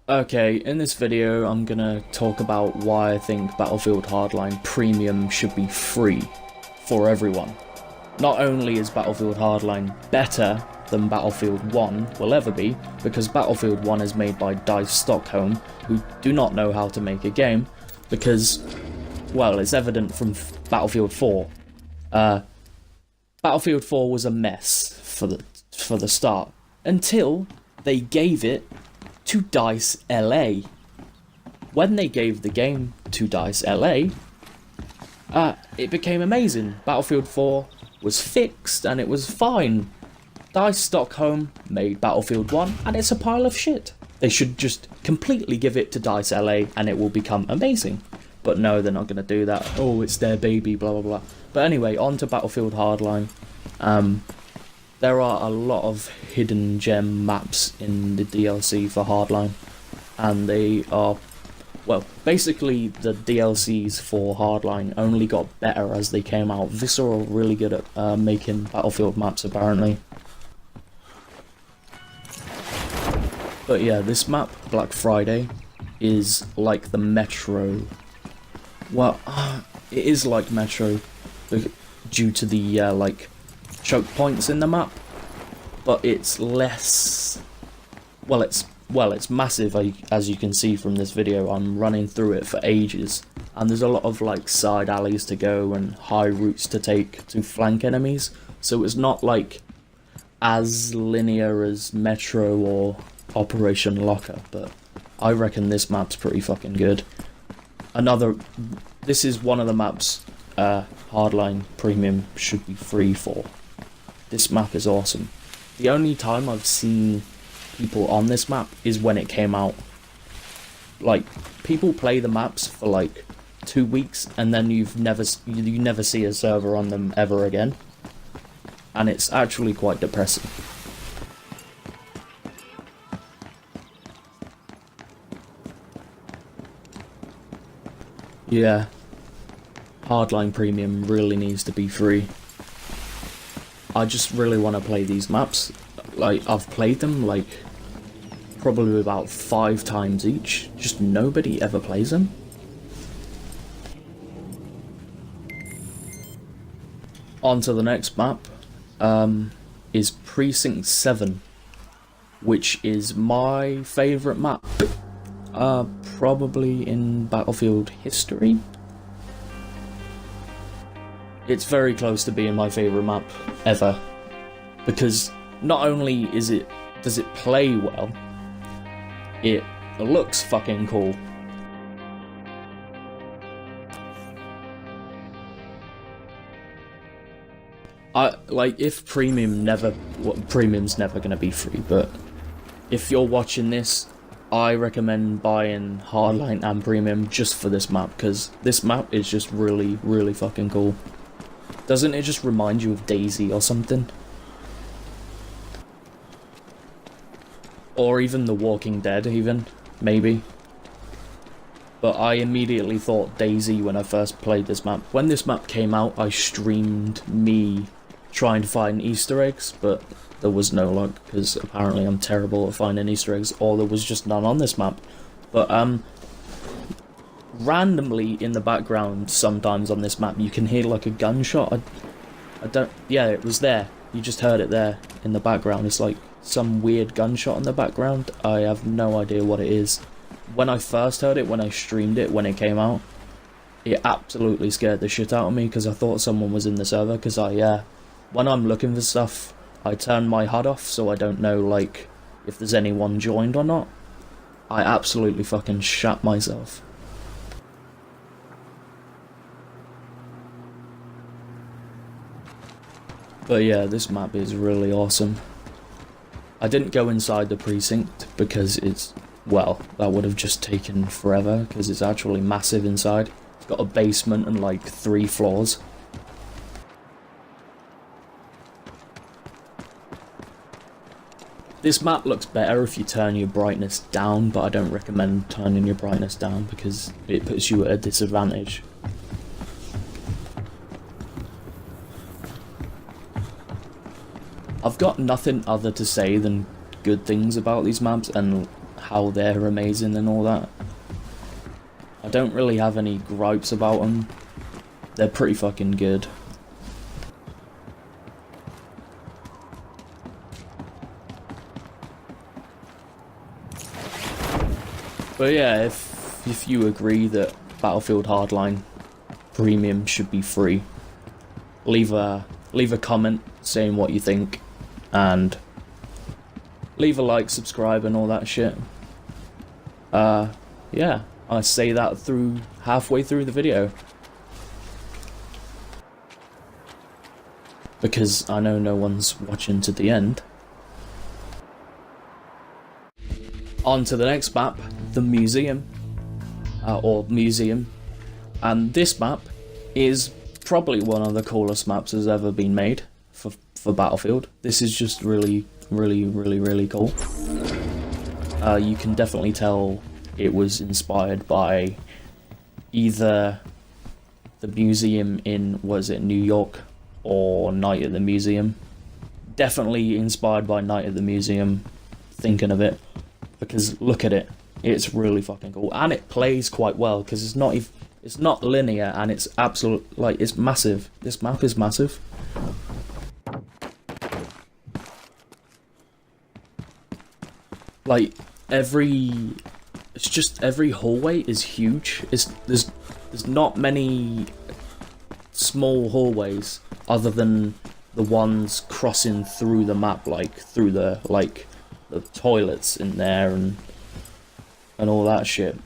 Okay, in this video I'm gonna talk about why I think Battlefield Hardline Premium should be free for everyone. Not only is Battlefield Hardline better than Battlefield 1 will ever be, because Battlefield 1 is made by DICE Stockholm, who do not know how to make a game, because, well, it's evident from Battlefield 4. Battlefield 4 was a mess for the start, until they gave it to DICE LA. When they gave the game to DICE LA, it became amazing. Battlefield 4 was fixed and it was fine. DICE Stockholm made Battlefield 1 and it's a pile of shit. They should just completely give it to DICE LA and it will become amazing. But no, they're not going to do that. Oh, it's their baby, blah blah blah. But anyway, on to Battlefield Hardline. There are a lot of hidden gem maps in the DLC for Hardline, and they are, well, basically the DLCs for Hardline only got better as they came out. Visceral are really good at making Battlefield maps, apparently. But yeah, this map, Black Friday, is like the Metro. Well, it is like Metro due to the like choke points in the map, but it's less. Well, it's massive, as you can see from this video. I'm running through it for ages, and there's a lot of like side alleys to go and high routes to take to flank enemies. So it's not like as linear as Metro or Operation Locker, but I reckon this map's pretty fucking good. This is one of the maps Hardline Premium should be free for. This map is awesome. The only time I've seen people on this map is when it came out. Like, people play the maps for like 2 weeks and then you never see a server on them ever again. And it's actually quite depressing. Yeah. Hardline Premium really needs to be free. I just really want to play these maps. Like, I've played them like probably about 5 times each, just nobody ever plays them. On to the next map, is Precinct 7, which is my favourite map, probably in Battlefield history. It's very close to being my favourite map ever, because not only does it play well, it looks fucking cool. If premium's never gonna be free, but if you're watching this, I recommend buying Hardline and Premium just for this map, because this map is just really, really fucking cool. Doesn't it just remind you of DayZ or something? Or even The Walking Dead, even, maybe. But I immediately thought DayZ when I first played this map. When this map came out, I streamed me trying to find Easter eggs, but there was no luck, because apparently I'm terrible at finding Easter eggs, or there was just none on this map. But, randomly in the background, sometimes on this map, you can hear like a gunshot. Yeah, it was there. You just heard it there in the background. It's like some weird gunshot in the background. I have no idea what it is. When I first heard it, when I streamed it, when it came out, it absolutely scared the shit out of me, because I thought someone was in the server, because when I'm looking for stuff, I turn my HUD off so I don't know, like, if there's anyone joined or not. I absolutely fucking shat myself. But yeah, this map is really awesome. I didn't go inside the precinct because well, that would have just taken forever, because it's actually massive inside. It's got a basement and like 3 floors. This map looks better if you turn your brightness down, but I don't recommend turning your brightness down because it puts you at a disadvantage. I've got nothing other to say than good things about these maps, and how they're amazing and all that. I don't really have any gripes about them. They're pretty fucking good. But yeah, if you agree that Battlefield Hardline Premium should be free, leave a comment saying what you think, and leave a like, subscribe, and all that shit. Yeah, I say that halfway through the video, because I know no one's watching to the end. On to the next map, the museum, and this map is probably one of the coolest maps that's ever been made for Battlefield. This is just really cool. You can definitely tell it was inspired by either the museum in, was it New York, or Night at the Museum. Definitely inspired by Night at the Museum, thinking of it, because look at it, it's really fucking cool, and it plays quite well because it's not linear, and it's it's massive. This map is massive. Like every hallway is huge. There's not many small hallways other than the ones crossing through the map, like through the toilets in there and all that shit.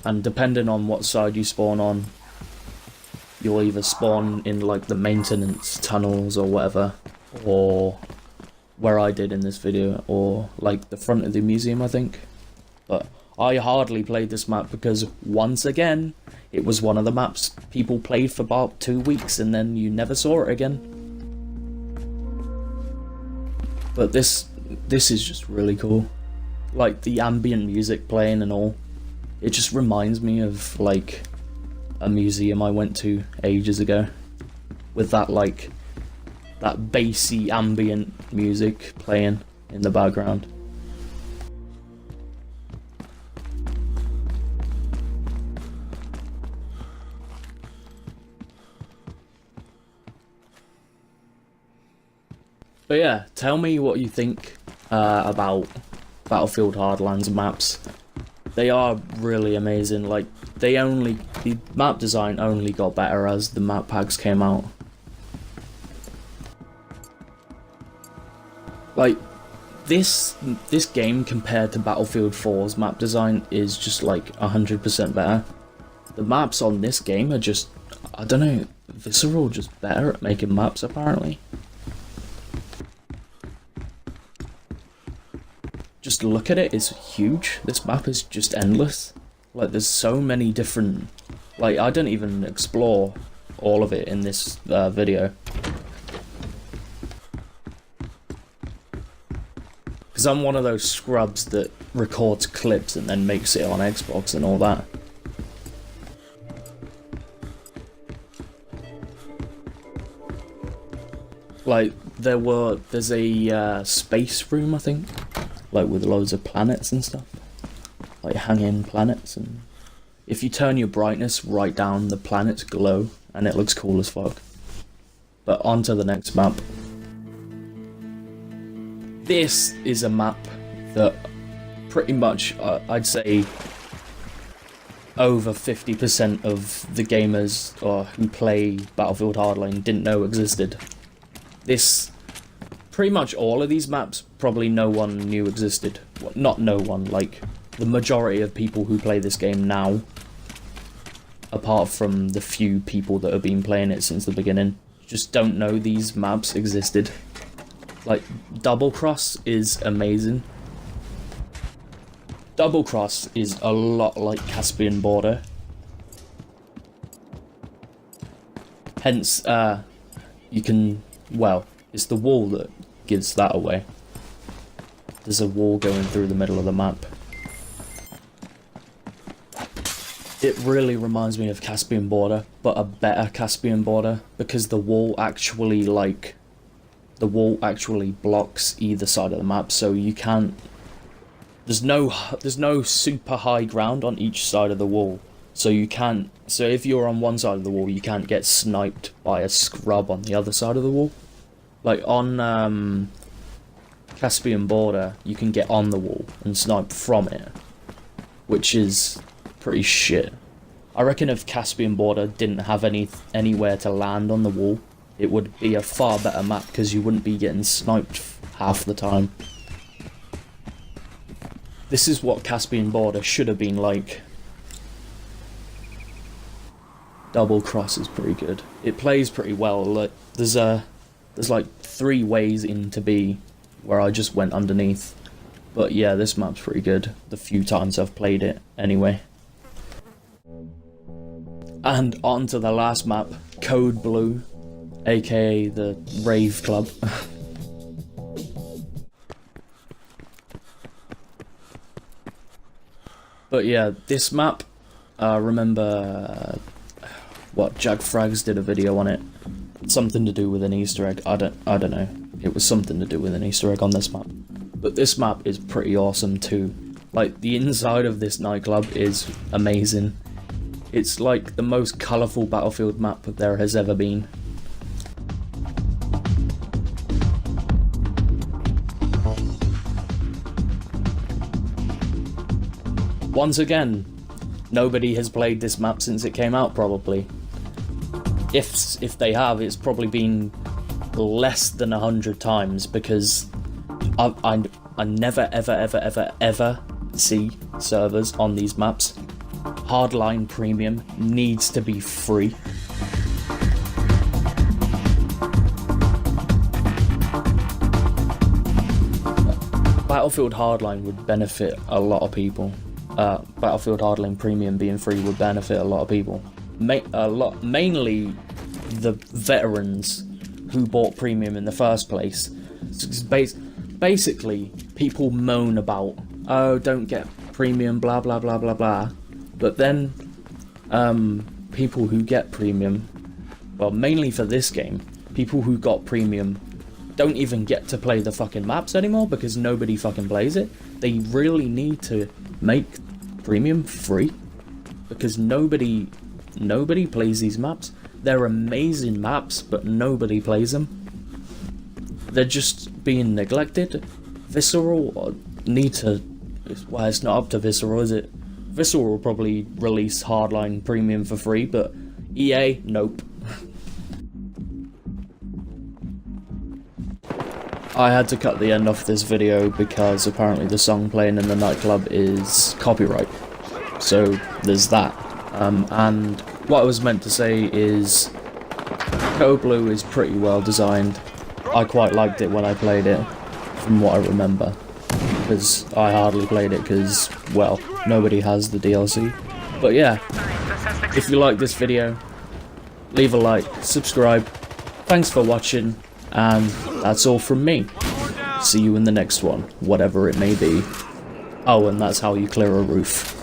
And depending on what side you spawn on, you'll either spawn in like the maintenance tunnels or whatever, or where I did in this video, or like the front of the museum, I think. But I hardly played this map because, once again, it was one of the maps people played for about 2 weeks and then you never saw it again. But this is just really cool. Like the ambient music playing and all. It just reminds me of like a museum I went to ages ago, with that bassy ambient music playing in the background. But yeah, tell me what you think about Battlefield Hardline's maps. They are really amazing. Like, the map design only got better as the map packs came out. Like, this game compared to Battlefield 4's map design is just like 100% better. The maps on this game are just, I don't know, Visceral just better at making maps apparently. Just look at it, it's huge. This map is just endless. Like, there's so many different, like, I didn't even explore all of it in this video. Because I'm one of those scrubs that records clips and then makes it on Xbox and all that. Like, there's a space room, I think, like with loads of planets and stuff, like hanging planets, and if you turn your brightness right down, the planets glow and it looks cool as fuck. But on to the next map. This is a map that pretty much, I'd say, over 50% of the gamers who play Battlefield Hardline didn't know existed. Pretty much all of these maps, probably no one knew existed. Well, not no one, like, the majority of people who play this game now, apart from the few people that have been playing it since the beginning, just don't know these maps existed. Like, Double Cross is amazing. Double Cross is a lot like Caspian Border. Hence, you can, well, it's the wall that gives that away. There's a wall going through the middle of the map. It really reminds me of Caspian Border, but a better Caspian Border, because the wall actually, blocks either side of the map, so you can't... there's no super high ground on each side of the wall, so you can't. So if you're on one side of the wall, you can't get sniped by a scrub on the other side of the wall. Like on Caspian Border, you can get on the wall and snipe from it, which is pretty shit. I reckon if Caspian Border didn't have anywhere to land on the wall, it would be a far better map because you wouldn't be getting sniped half the time. This is what Caspian Border should have been like. Double Cross is pretty good. It plays pretty well. Like there's like 3 ways into B where I just went underneath. But yeah, this map's pretty good. The few times I've played it anyway. And on to the last map, Code Blue, aka the Rave Club. But yeah, this map, remember what Jack Frags did a video on it. Something to do with an Easter egg. I don't know. It was something to do with an Easter egg on this map. But this map is pretty awesome too. Like the inside of this nightclub is amazing. It's like the most colourful Battlefield map there has ever been. Once again, nobody has played this map since it came out, probably. If they have, it's probably been less than 100 times, because I never ever see servers on these maps. Hardline Premium needs to be free. Battlefield Hardline would benefit a lot of people. Battlefield Hardline Premium being free would benefit a lot of people. Mainly the veterans who bought Premium in the first place. Basically, people moan about, oh, don't get Premium, blah blah blah blah blah. But then, people who get Premium, well, mainly for this game, people who got Premium don't even get to play the fucking maps anymore because nobody fucking plays it. They really need to make Premium free because nobody plays these maps. They're amazing maps, but nobody plays them. They're just being neglected. Visceral need to... Well, it's not up to Visceral, is it? Visceral will probably release Hardline Premium for free, but EA, nope. I had to cut the end off this video because apparently the song playing in the nightclub is copyright. So there's that. And what I was meant to say is Code Blue is pretty well designed. I quite liked it when I played it, from what I remember. Because I hardly played it because, well, nobody has the DLC. But yeah, if you like this video, leave a like, subscribe. Thanks for watching. And that's all from me. See you in the next one, whatever it may be. Oh, and that's how you clear a roof.